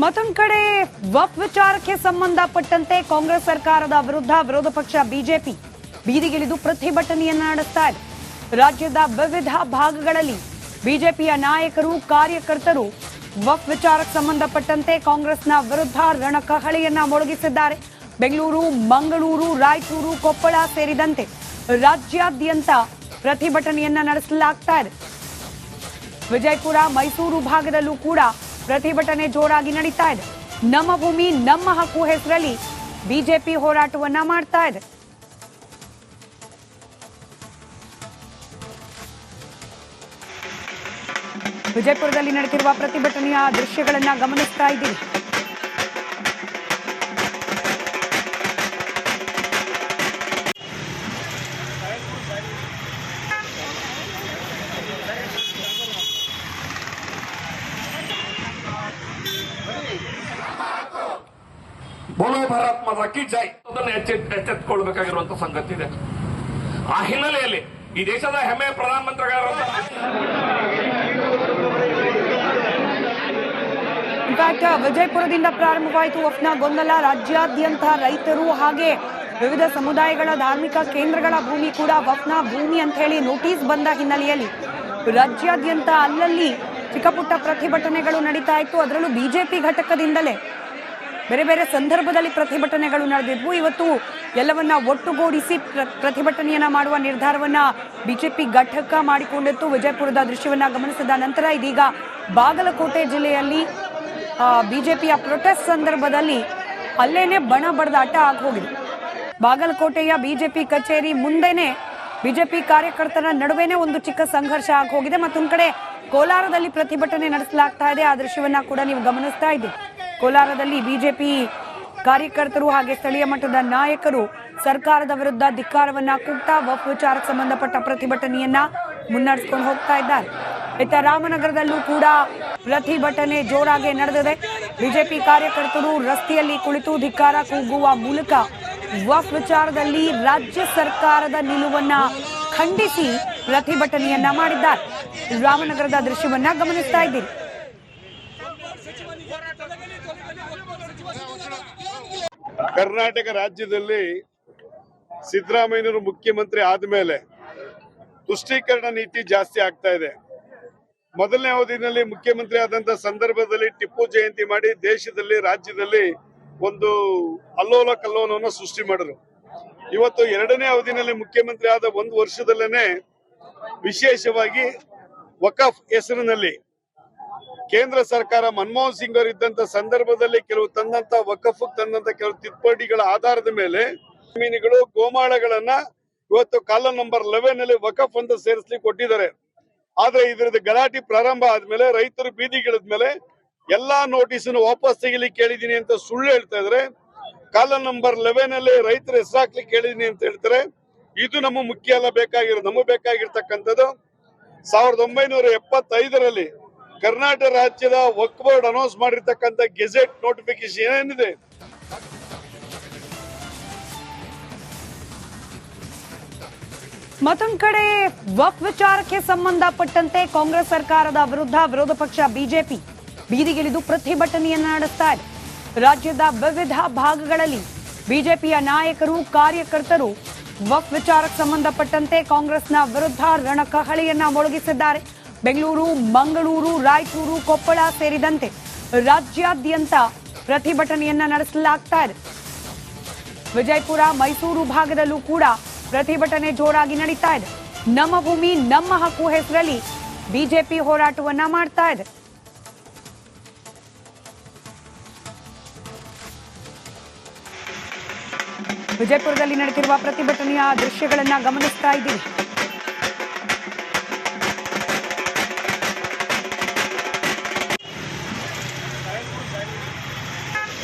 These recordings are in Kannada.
ಮತ್ತೊಂದು ಕಡೆ ವಕ್ಫ್ ವಿಚಾರಕ್ಕೆ ಸಂಬಂಧಪಟ್ಟಂತೆ ಕಾಂಗ್ರೆಸ್ ಸರ್ಕಾರದ ವಿರುದ್ಧ ವಿರೋಧ ಪಕ್ಷ ಬಿಜೆಪಿ ಬೀದಿಗಿಳಿದು ಪ್ರತಿಭಟನೆಯನ್ನ ನಡೆಸ್ತಾ ಇದೆ. ರಾಜ್ಯದ ವಿವಿಧ ಭಾಗಗಳಲ್ಲಿ ಬಿಜೆಪಿಯ ನಾಯಕರು ಕಾರ್ಯಕರ್ತರು ವಕ್ಫ್ ವಿಚಾರಕ್ಕೆ ಸಂಬಂಧಪಟ್ಟಂತೆ ಕಾಂಗ್ರೆಸ್ನ ವಿರುದ್ಧ ರಣಕಹಳೆಯನ್ನ ಮೊಳಗಿಸಿದ್ದಾರೆ. ಬೆಂಗಳೂರು, ಮಂಗಳೂರು, ರಾಯಚೂರು, ಕೊಪ್ಪಳ ಸೇರಿದಂತೆ ರಾಜ್ಯಾದ್ಯಂತ ಪ್ರತಿಭಟನೆಯನ್ನ ನಡೆಸಲಾಗ್ತಾ ಇದೆ. ವಿಜಯಪುರ, ಮೈಸೂರು ಭಾಗದಲ್ಲೂ ಕೂಡ ಪ್ರತಿಭಟನೆ ಜೋರಾಗಿ ನಡೀತಾ ಇದೆ. ನಮ್ಮ ಭೂಮಿ ನಮ್ಮ ಹಕ್ಕು ಹೆಸರಲ್ಲಿ ಬಿಜೆಪಿ ಹೋರಾಟವನ್ನ ಮಾಡ್ತಾ ಇದೆ. ವಿಜಯಪುರದಲ್ಲಿ ನಡೆದಿರುವ ಪ್ರತಿಭಟನೆಯ ದೃಶ್ಯಗಳನ್ನ ಗಮನಿಸ್ತಾ ಇದ್ದೀವಿ. ಬೋಲೋ ಭಾರತ್ ಮಾತಾ ಕಿ ಜೈ ಅದನ್ನು ಎಚ್ಚೆತ್ತುಕೊಳ್ಬೇಕಾಗಿರುವಂತಹ ಸಂಗತಿ ಇದೆ. ಆ ಹಿನ್ನೆಲೆಯಲ್ಲಿ ಈ ದೇಶದ ಹೆಮ್ಮೆಯ ಪ್ರಧಾನಮಂತ್ರಿಗಳಾದ ಇನ್ಫ್ಯಾಕ್ಟ್ ವಿಜಯಪುರದಿಂದ ಪ್ರಾರಂಭವಾಯಿತು ವಕ್ಫ್ನ ಗೊಂದಲ. ರಾಜ್ಯಾದ್ಯಂತ ರೈತರು ಹಾಗೆ ವಿವಿಧ ಸಮುದಾಯಗಳ ಧಾರ್ಮಿಕ ಕೇಂದ್ರಗಳ ಭೂಮಿ ಕೂಡ ವಕ್ಫ್ನ ಭೂಮಿ ಅಂತ ಹೇಳಿ ನೋಟಿಸ್ ಬಂದ ಹಿನ್ನೆಲೆಯಲ್ಲಿ ರಾಜ್ಯಾದ್ಯಂತ ಅಲ್ಲಲ್ಲಿ ಚಿಕ್ಕ ಪುಟ್ಟ ಪ್ರತಿಭಟನೆಗಳು ನಡೀತಾ ಇತ್ತು. ಅದರಲ್ಲೂ ಬಿಜೆಪಿ ಘಟಕದಿಂದಲೇ ಬೇರೆ ಬೇರೆ ಸಂದರ್ಭದಲ್ಲಿ ಪ್ರತಿಭಟನೆಗಳು ನಡೆದಿದ್ವು. ಇವತ್ತು ಎಲ್ಲವನ್ನ ಒಟ್ಟುಗೂಡಿಸಿ ಪ್ರತಿಭಟನೆಯನ್ನ ಮಾಡುವ ನಿರ್ಧಾರವನ್ನ ಬಿಜೆಪಿ ಘಟಕ ಮಾಡಿಕೊಂಡಿತ್ತು. ವಿಜಯಪುರದ ದೃಶ್ಯವನ್ನ ಗಮನಿಸಿದ ನಂತರ ಇದೀಗ ಬಾಗಲಕೋಟೆ ಜಿಲ್ಲೆಯಲ್ಲಿ ಬಿಜೆಪಿಯ ಪ್ರೊಟೆಸ್ಟ್ ಸಂದರ್ಭದಲ್ಲಿ ಅಲ್ಲೇನೆ ಬಣ ಬಡದಾಟ ಆಗೋಗಿದೆ. ಬಾಗಲಕೋಟೆಯ ಬಿಜೆಪಿ ಕಚೇರಿ ಮುಂದೆನೆ ಬಿಜೆಪಿ ಕಾರ್ಯಕರ್ತರ ನಡುವೆನೆ ಒಂದು ಚಿಕ್ಕ ಸಂಘರ್ಷ ಆಗೋಗಿದೆ. ಮತ್ತೊಂದು ಕಡೆ ಕೋಲಾರದಲ್ಲಿ ಪ್ರತಿಭಟನೆ ನಡೆಸಲಾಗ್ತಾ ಇದೆ. ಆ ದೃಶ್ಯವನ್ನ ಕೂಡ ನೀವು ಗಮನಿಸ್ತಾ ಇದ್ದೀರಿ. ಕೋಲಾರದಲ್ಲಿ ಬಿಜೆಪಿ ಕಾರ್ಯಕರ್ತರು ಹಾಗೆ ಸ್ಥಳೀಯ ಮಟ್ಟದ ನಾಯಕರು ಸರ್ಕಾರದ ವಿರುದ್ಧ ಧಿಕ್ಕಾರವನ್ನ ಕೂಗ್ತಾ ವಕ್ಫ್ ವಿಚಾರಕ್ಕೆ ಸಂಬಂಧಪಟ್ಟ ಪ್ರತಿಭಟನೆಯನ್ನ ಮುನ್ನಡೆಸಿಕೊಂಡು ಹೋಗ್ತಾ ಇದ್ದಾರೆ. ಇತ್ತ ರಾಮನಗರದಲ್ಲೂ ಕೂಡ ಪ್ರತಿಭಟನೆ ಜೋರಾಗಿ ನಡೆದಿದೆ. ಬಿಜೆಪಿ ಕಾರ್ಯಕರ್ತರು ರಸ್ತೆಯಲ್ಲಿ ಕುಳಿತು ಧಿಕ್ಕಾರ ಕೂಗುವ ಮೂಲಕ ವಕ್ಫ್ ವಿಚಾರದಲ್ಲಿ ರಾಜ್ಯ ಸರ್ಕಾರದ ನಿಲುವನ್ನ ಖಂಡಿಸಿ ಪ್ರತಿಭಟನೆಯನ್ನ ಮಾಡಿದ್ದಾರೆ. ರಾಮನಗರದ ದೃಶ್ಯವನ್ನ ಗಮನಿಸ್ತಾ ಇದ್ದೀರಿ. ಕರ್ನಾಟಕ ರಾಜ್ಯದಲ್ಲಿ ಸಿದ್ದರಾಮಯ್ಯನವರು ಮುಖ್ಯಮಂತ್ರಿ ಆದ್ಮೇಲೆ ತುಷ್ಟೀಕರಣ ನೀತಿ ಜಾಸ್ತಿ ಆಗ್ತಾ ಇದೆ. ಮೊದಲನೇ ಅವಧಿಯಲ್ಲಿ ಮುಖ್ಯಮಂತ್ರಿ ಆದಂತ ಸಂದರ್ಭದಲ್ಲಿ ಟಿಪ್ಪು ಜಯಂತಿ ಮಾಡಿ ದೇಶದಲ್ಲಿ ರಾಜ್ಯದಲ್ಲಿ ಒಂದು ಅಲ್ಲೋಲ ಕಲ್ಲೋಲವನ್ನು ಸೃಷ್ಟಿ ಮಾಡಿದ್ರು. ಇವತ್ತು ಎರಡನೇ ಅವಧಿಯಲ್ಲಿ ಮುಖ್ಯಮಂತ್ರಿ ಆದ ಒಂದು ವರ್ಷದಲ್ಲೇನೆ ವಿಶೇಷವಾಗಿ ವಕಫ್ ಹೆಸರಿನಲ್ಲಿ ಕೇಂದ್ರ ಸರ್ಕಾರ ಮನಮೋಹನ್ ಸಿಂಗ್ ಅವರು ಇದ್ದಂತ ಸಂದರ್ಭದಲ್ಲಿ ಕೆಲವು ವಕಫ್ ತಂದಂತ ಕೆಲವು ತಿದ್ದುಪಡಿಗಳ ಆಧಾರದ ಮೇಲೆ ಜಮೀನುಗಳು ಗೋಮಾಳಗಳನ್ನ ಇವತ್ತು ಕಾಲಂ ನಂಬರ್ 11 ನಲ್ಲಿ ವಕಫ್ ಅಂತ ಸೇರಿಸ್ಲಿಕ್ಕೆ ಕೊಟ್ಟಿದ್ದಾರೆ. ಆದ್ರೆ ಇದ್ರದ್ದು ಗಲಾಟೆ ಪ್ರಾರಂಭ ಆದ್ಮೇಲೆ ರೈತರು ಬೀದಿಗಿಳಿದ್ಮೇಲೆ ಎಲ್ಲಾ ನೋಟಿಸನ್ನು ವಾಪಸ್ ತೆಗಿಲಿಕ್ಕೆ ಹೇಳಿದೀನಿ ಅಂತ ಸುಳ್ಳು ಹೇಳ್ತಾ ಇದ್ರೆ. ಕಾಲಂ ನಂಬರ್ 11 ನಲ್ಲಿ ರೈತರ ಹೆಸರು ಹಾಕ್ಲಿಕ್ಕೆ ಹೇಳಿದೀನಿ ಅಂತ ಹೇಳ್ತಾರೆ. ಇದು ನಮ್ಮ ಮುಖ್ಯ ಅಲ್ಲ, ನಮಗೆ ಬೇಕಾಗಿರ್ತಕ್ಕಂಥದ್ದು 1975ರಲ್ಲಿ ಕರ್ನಾಟಕ ರಾಜ್ಯದ ವಕ್ಫ್ ಬೋರ್ಡ್ ಅನೌನ್ಸ್ ಮಾಡಿರ್ತಕ್ಕಂಥ ಗೆಜೆಟ್ ನೋಟಿಫಿಕೇಶನ್ ಏನಿದೆ, ಮತ್ತೊಂದು ಕಡೆ ವಕ್ಫ್ ವಿಚಾರಕ್ಕೆ ಸಂಬಂಧಪಟ್ಟಂತೆ ಕಾಂಗ್ರೆಸ್ ಸರ್ಕಾರದ ವಿರುದ್ಧ ವಿರೋಧ ಪಕ್ಷ ಬಿಜೆಪಿ ಬೀದಿಗಿಳಿದು ಪ್ರತಿಭಟನೆಯನ್ನ ನಡೆಸ್ತಾ ಇದೆ. ರಾಜ್ಯದ ವಿವಿಧ ಭಾಗಗಳಲ್ಲಿ ಬಿಜೆಪಿಯ ನಾಯಕರು ಕಾರ್ಯಕರ್ತರು ವಕ್ಫ್ ವಿಚಾರಕ್ಕೆ ಸಂಬಂಧಪಟ್ಟಂತೆ ಕಾಂಗ್ರೆಸ್ನ ವಿರುದ್ಧ ರಣಕಹಳೆಯನ್ನ ಮೊಳಗಿಸಿದ್ದಾರೆ. ಬೆಂಗಳೂರು, ಮಂಗಳೂರು, ರಾಯಚೂರು, ಕೊಪ್ಪಳ ಸೇರಿದಂತೆ ರಾಜ್ಯಾದ್ಯಂತ ಪ್ರತಿಭಟನೆಯನ್ನ ನಡೆಸಲಾಗ್ತಾ ಇದೆ. ವಿಜಯಪುರ, ಮೈಸೂರು ಭಾಗದಲ್ಲೂ ಕೂಡ ಪ್ರತಿಭಟನೆ ಜೋರಾಗಿ ನಡೀತಾ ಇದೆ. ನಮ್ಮ ಭೂಮಿ ನಮ್ಮ ಹಕ್ಕು ಹೆಸರಲ್ಲಿ ಬಿಜೆಪಿ ಹೋರಾಟವನ್ನ ಮಾಡ್ತಾ ಇದೆ. ವಿಜಯಪುರದಲ್ಲಿ ನಡೆದಿರುವ ಪ್ರತಿಭಟನೆಯ ದೃಶ್ಯಗಳನ್ನ ಗಮನಿಸ್ತಾ ಇದ್ದೀವಿ.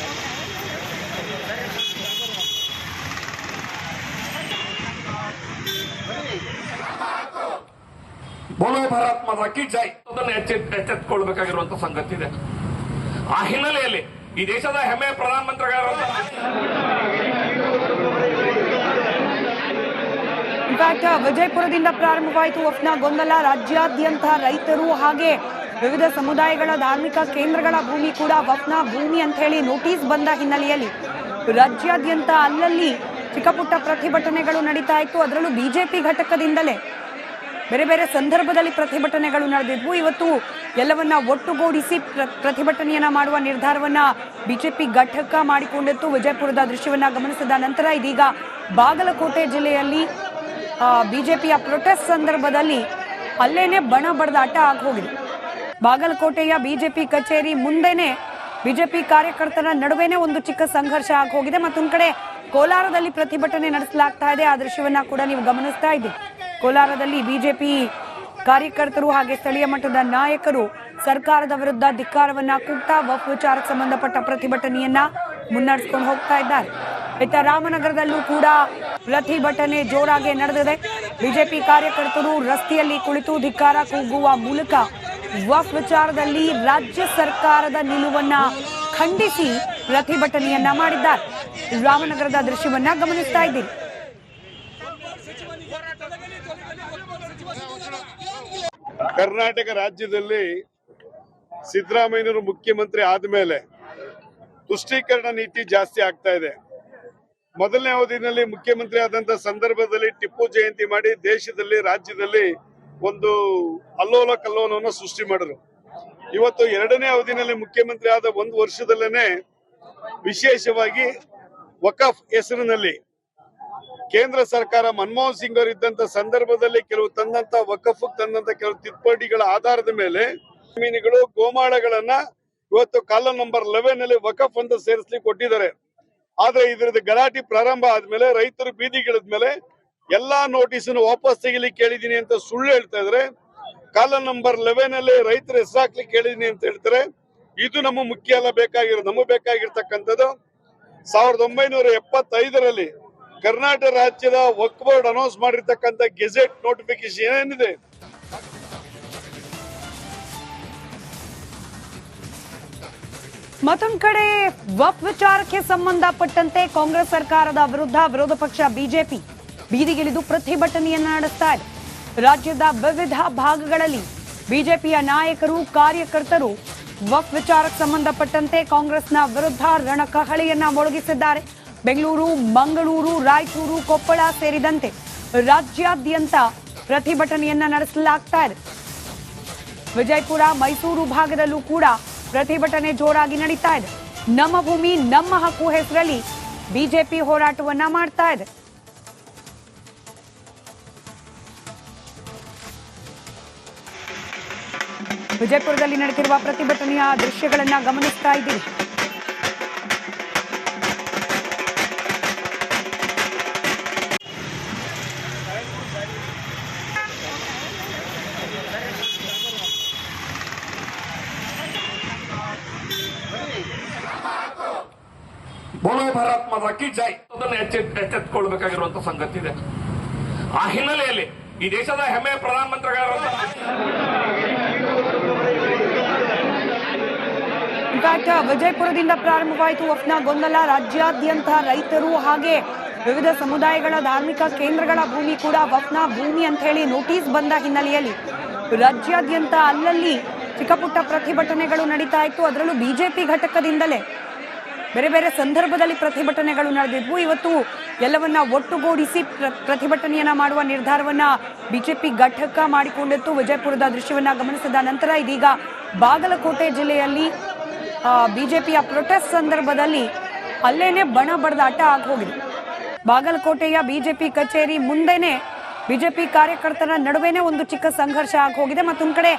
ಬೋಲೋ ಭಾರತ್ ಮಾತಾ ಕಿ ಜೈ ಅದನ್ನು ಎಚ್ಚೆತ್ತುಕೊಳ್ಬೇಕಾಗಿರುವಂತಹ ಸಂಗತಿ ಇದೆ. ಆ ಹಿನ್ನೆಲೆಯಲ್ಲಿ ಈ ದೇಶದ ಹೆಮ್ಮೆಯ ಪ್ರಧಾನಮಂತ್ರಿಗಳಾದ ಇನ್ಫ್ಯಾಕ್ಟ್ ವಿಜಯಪುರದಿಂದ ಪ್ರಾರಂಭವಾಯಿತು ವಕ್ಫ್ನ ಗೊಂದಲ. ರಾಜ್ಯಾದ್ಯಂತ ರೈತರು ಹಾಗೆ ವಿವಿಧ ಸಮುದಾಯಗಳ ಧಾರ್ಮಿಕ ಕೇಂದ್ರಗಳ ಭೂಮಿ ಕೂಡ ವಕ್ಫ್ನ ಭೂಮಿ ಅಂತ ಹೇಳಿ ನೋಟಿಸ್ ಬಂದ ಹಿನ್ನೆಲೆಯಲ್ಲಿ ರಾಜ್ಯಾದ್ಯಂತ ಅಲ್ಲಲ್ಲಿ ಚಿಕ್ಕ ಪುಟ್ಟ ಪ್ರತಿಭಟನೆಗಳು ನಡೀತಾ ಇತ್ತು. ಅದರಲ್ಲೂ ಬಿಜೆಪಿ ಘಟಕದಿಂದಲೇ ಬೇರೆ ಬೇರೆ ಸಂದರ್ಭದಲ್ಲಿ ಪ್ರತಿಭಟನೆಗಳು ನಡೆದಿದ್ವು. ಇವತ್ತು ಎಲ್ಲವನ್ನ ಒಟ್ಟುಗೂಡಿಸಿ ಪ್ರತಿಭಟನೆಯನ್ನ ಮಾಡುವ ನಿರ್ಧಾರವನ್ನ ಬಿಜೆಪಿ ಘಟಕ ಮಾಡಿಕೊಂಡಿತ್ತು. ವಿಜಯಪುರದ ದೃಶ್ಯವನ್ನ ಗಮನಿಸಿದ ನಂತರ ಇದೀಗ ಬಾಗಲಕೋಟೆ ಜಿಲ್ಲೆಯಲ್ಲಿ ಬಿಜೆಪಿಯ ಪ್ರೊಟೆಸ್ಟ್ ಸಂದರ್ಭದಲ್ಲಿ ಅಲ್ಲೇನೆ ಬಣ ಬಡದಾಟ ಆಗೋಗಿದೆ. ಬಾಗಲಕೋಟೆಯ ಬಿಜೆಪಿ ಕಚೇರಿ ಮುಂದೆನೆ ಬಿಜೆಪಿ ಕಾರ್ಯಕರ್ತರ ನಡುವೆನೆ ಒಂದು ಚಿಕ್ಕ ಸಂಘರ್ಷ ಆಗೋಗಿದೆ. ಮತ್ತೊಂದು ಕಡೆ ಕೋಲಾರದಲ್ಲಿ ಪ್ರತಿಭಟನೆ ನಡೆಸಲಾಗ್ತಾ ಇದೆ. ಆ ದೃಶ್ಯವನ್ನ ಕೂಡ ನೀವು ಗಮನಿಸ್ತಾ ಇದ್ದೀರಿ. ಕೋಲಾರದಲ್ಲಿ ಬಿಜೆಪಿ ಕಾರ್ಯಕರ್ತರು ಹಾಗೆ ಸ್ಥಳೀಯ ಮಟ್ಟದ ನಾಯಕರು ಸರ್ಕಾರದ ವಿರುದ್ಧ ಧಿಕ್ಕಾರವನ್ನ ಕೂಗ್ತಾ ವಕ್ಫ್ ವಿಚಾರಕ್ಕೆ ಸಂಬಂಧಪಟ್ಟ ಪ್ರತಿಭಟನೆಯನ್ನ ಮುನ್ನಡೆಸಿಕೊಂಡು ಹೋಗ್ತಾ ಇದ್ದಾರೆ. ಇತ್ತ ರಾಮನಗರದಲ್ಲೂ ಕೂಡ ಪ್ರತಿಭಟನೆ ಜೋರಾಗಿ ನಡೆದಿದೆ. ಬಿಜೆಪಿ ಕಾರ್ಯಕರ್ತರು ರಸ್ತೆಯಲ್ಲಿ ಕುಳಿತು ಧಿಕ್ಕಾರ ಕೂಗುವ ಮೂಲಕ ವಕ್ಫ್ ವಿಚಾರದಲ್ಲಿ ರಾಜ್ಯ ಸರ್ಕಾರದ ನಿಲುವನ್ನ ಖಂಡಿಸಿ ಪ್ರತಿಭಟನೆಯನ್ನ ಮಾಡಿದ್ದಾರೆ. ರಾಮನಗರದ ದೃಶ್ಯವನ್ನ ಗಮನಿಸ್ತಾ ಇದ್ದೀರಿ. ಕರ್ನಾಟಕ ರಾಜ್ಯದಲ್ಲಿ ಸಿದ್ದರಾಮಯ್ಯನವರು ಮುಖ್ಯಮಂತ್ರಿ ಆದ್ಮೇಲೆ ತುಷ್ಟೀಕರಣ ನೀತಿ ಜಾಸ್ತಿ ಆಗ್ತಾ ಇದೆ. ಮೊದಲನೇ ಅವಧಿಯಲ್ಲಿ ಮುಖ್ಯಮಂತ್ರಿ ಆದಂತ ಸಂದರ್ಭದಲ್ಲಿ ಟಿಪ್ಪು ಜಯಂತಿ ಮಾಡಿ ದೇಶದಲ್ಲಿ ರಾಜ್ಯದಲ್ಲಿ ಒಂದು ಅಲ್ಲೋಲ ಕಲ್ಲೋಲವನ್ನು ಸೃಷ್ಟಿ ಮಾಡಿದ್ರು. ಇವತ್ತು ಎರಡನೇ ಅವಧಿನಲ್ಲಿ ಮುಖ್ಯಮಂತ್ರಿ ಆದ ಒಂದು ವರ್ಷದಲ್ಲೇನೆ ವಿಶೇಷವಾಗಿ ವಕಫ್ ಹೆಸರಿನಲ್ಲಿ ಕೇಂದ್ರ ಸರ್ಕಾರ ಮನಮೋಹನ್ ಸಿಂಗ್ ಅವರು ಇದ್ದಂತ ಸಂದರ್ಭದಲ್ಲಿ ಕೆಲವು ತಂದಂತ ವಕಫ್ ತಂದಂತ ಕೆಲವು ತಿದ್ದುಪಡಿಗಳ ಆಧಾರದ ಮೇಲೆ ಜಮೀನುಗಳು ಗೋಮಾಳಗಳನ್ನ ಇವತ್ತು ಕಾಲಂ ನಂಬರ್ 11 ನಲ್ಲಿ ವಕಫ್ ಅಂತ ಸೇರಿಸ್ಲಿಕ್ಕೆ ಕೊಟ್ಟಿದ್ದಾರೆ. ಆದ್ರೆ ಇದರದ್ದು ಗಲಾಟೆ ಪ್ರಾರಂಭ ಆದ್ಮೇಲೆ ರೈತರು ಬೀದಿಗಿಳಿದ್ಮೇಲೆ ಎಲ್ಲಾ ನೋಟಿಸನ್ನು ವಾಪಸ್ ತೆಗಿಲಿಕ್ಕೆ ಕೇಳಿದೀನಿ ಅಂತ ಸುಳ್ಳು ಹೇಳ್ತಾ ಇದ್ರೆ. ಕಾಲಂ ನಂಬರ್ 11 ನಲ್ಲಿ ರೈತರ ಹೆಸರು ಹಾಕ್ಲಿಕ್ಕೆ ಕೇಳಿದೀನಿ ಅಂತ ಹೇಳ್ತಾರೆ. ಇದು ನಮ್ಮ ಮುಖ್ಯ ಅಲ್ಲ, ಬೇಕಾಗಿರೋದು ನಮಗೆ ಬೇಕಾಗಿರ್ತಕ್ಕಂಥದ್ದು 1975ರಲ್ಲಿ ಕರ್ನಾಟಕ ರಾಜ್ಯದ ವಕ್ಫ್ ಬೋರ್ಡ್ ಅನೌನ್ಸ್ ಮಾಡಿರ್ತಕ್ಕಂಥ ಗೆಜೆಟ್ ನೋಟಿಫಿಕೇಶನ್ ಏನಿದೆ, ಮತ್ತೊಂದು ಕಡೆ ವಕ್ಫ್ ವಿಚಾರಕ್ಕೆ ಸಂಬಂಧಪಟ್ಟಂತೆ ಕಾಂಗ್ರೆಸ್ ಸರ್ಕಾರದ ವಿರುದ್ಧ ವಿರೋಧ ಪಕ್ಷ ಬಿಜೆಪಿ ಬೀದಿಗಿಳಿದು ಪ್ರತಿಭಟನೆಯನ್ನ ನಡೆಸ್ತಾ ಇದೆ. ರಾಜ್ಯದ ವಿವಿಧ ಭಾಗಗಳಲ್ಲಿ ಬಿಜೆಪಿಯ ನಾಯಕರು ಕಾರ್ಯಕರ್ತರು ವಕ್ಫ್ ವಿಚಾರಕ್ಕೆ ಸಂಬಂಧಪಟ್ಟಂತೆ ಕಾಂಗ್ರೆಸ್ನ ವಿರುದ್ಧ ರಣಕಹಳೆಯನ್ನ ಮೊಳಗಿಸಿದ್ದಾರೆ. ಬೆಂಗಳೂರು, ಮಂಗಳೂರು, ರಾಯಚೂರು, ಕೊಪ್ಪಳ ಸೇರಿದಂತೆ ರಾಜ್ಯಾದ್ಯಂತ ಪ್ರತಿಭಟನೆಯನ್ನ ನಡೆಸಲಾಗ್ತಾ ಇದೆ. ವಿಜಯಪುರ, ಮೈಸೂರು ಭಾಗದಲ್ಲೂ ಕೂಡ ಪ್ರತಿಭಟನೆ ಜೋರಾಗಿ ನಡೀತಾ ಇದೆ. ನಮ್ಮ ಭೂಮಿ ನಮ್ಮ ಹಕ್ಕು ಹೆಸರಲ್ಲಿ ಬಿಜೆಪಿ ಹೋರಾಟವನ್ನ ಮಾಡ್ತಾ ಇದೆ. ವಿಜಯಪುರದಲ್ಲಿ ನಡೆದಿರುವ ಪ್ರತಿಭಟನೆಯ ದೃಶ್ಯಗಳನ್ನ ಗಮನಿಸ್ತಾ ಇದ್ದೀವಿ. ಬೋಲೋ ಭಾರತ್ ಮಾತಾ ಕಿ ಜೈ ಅದನ್ನು ಎಚ್ಚೆತ್ತುಕೊಳ್ಬೇಕಾಗಿರುವಂತ ಸಂಗತಿ ಇದೆ. ಆ ಹಿನ್ನೆಲೆಯಲ್ಲಿ ಈ ದೇಶದ ಹೆಮ್ಮೆಯ ಪ್ರಧಾನಮಂತ್ರಿಗಳಾದ ಇನ್ಫ್ಯಾಕ್ಟ್ ವಿಜಯಪುರದಿಂದ ಪ್ರಾರಂಭವಾಯಿತು ವಕ್ಫ್ನ ಗೊಂದಲ. ರಾಜ್ಯಾದ್ಯಂತ ರೈತರು ಹಾಗೆ ವಿವಿಧ ಸಮುದಾಯಗಳ ಧಾರ್ಮಿಕ ಕೇಂದ್ರಗಳ ಭೂಮಿ ಕೂಡ ವಕ್ಫ್ನ ಭೂಮಿ ಅಂತ ಹೇಳಿ ನೋಟಿಸ್ ಬಂದ ಹಿನ್ನೆಲೆಯಲ್ಲಿ ರಾಜ್ಯಾದ್ಯಂತ ಅಲ್ಲಲ್ಲಿ ಚಿಕ್ಕ ಪುಟ್ಟ ಪ್ರತಿಭಟನೆಗಳು ನಡೀತಾ ಇತ್ತು. ಅದರಲ್ಲೂ ಬಿಜೆಪಿ ಘಟಕದಿಂದಲೇ ಬೇರೆ ಬೇರೆ ಸಂದರ್ಭದಲ್ಲಿ ಪ್ರತಿಭಟನೆಗಳು ನಡೆದಿದ್ವು. ಇವತ್ತು ಎಲ್ಲವನ್ನ ಒಟ್ಟುಗೂಡಿಸಿ ಪ್ರತಿಭಟನೆಯನ್ನ ಮಾಡುವ ನಿರ್ಧಾರವನ್ನ ಬಿಜೆಪಿ ಘಟಕ ಮಾಡಿಕೊಂಡಿತ್ತು. ವಿಜಯಪುರದ ದೃಶ್ಯವನ್ನ ಗಮನಿಸಿದ ನಂತರ ಇದೀಗ ಬಾಗಲಕೋಟೆ ಜಿಲ್ಲೆಯಲ್ಲಿ ಬಿಜೆಪಿಯ ಪ್ರೊಟೆಸ್ಟ್ ಸಂದರ್ಭದಲ್ಲಿ ಅಲ್ಲೇನೆ ಬಣ ಬಡದಾಟ ಆಗೋಗಿದೆ. ಬಾಗಲಕೋಟೆಯ ಬಿಜೆಪಿ ಕಚೇರಿ ಮುಂದೆನೆ ಬಿಜೆಪಿ ಕಾರ್ಯಕರ್ತರ ನಡುವೆನೆ ಒಂದು ಚಿಕ್ಕ ಸಂಘರ್ಷ ಆಗೋಗಿದೆ. ಮತ್ತೊಂದು ಕಡೆ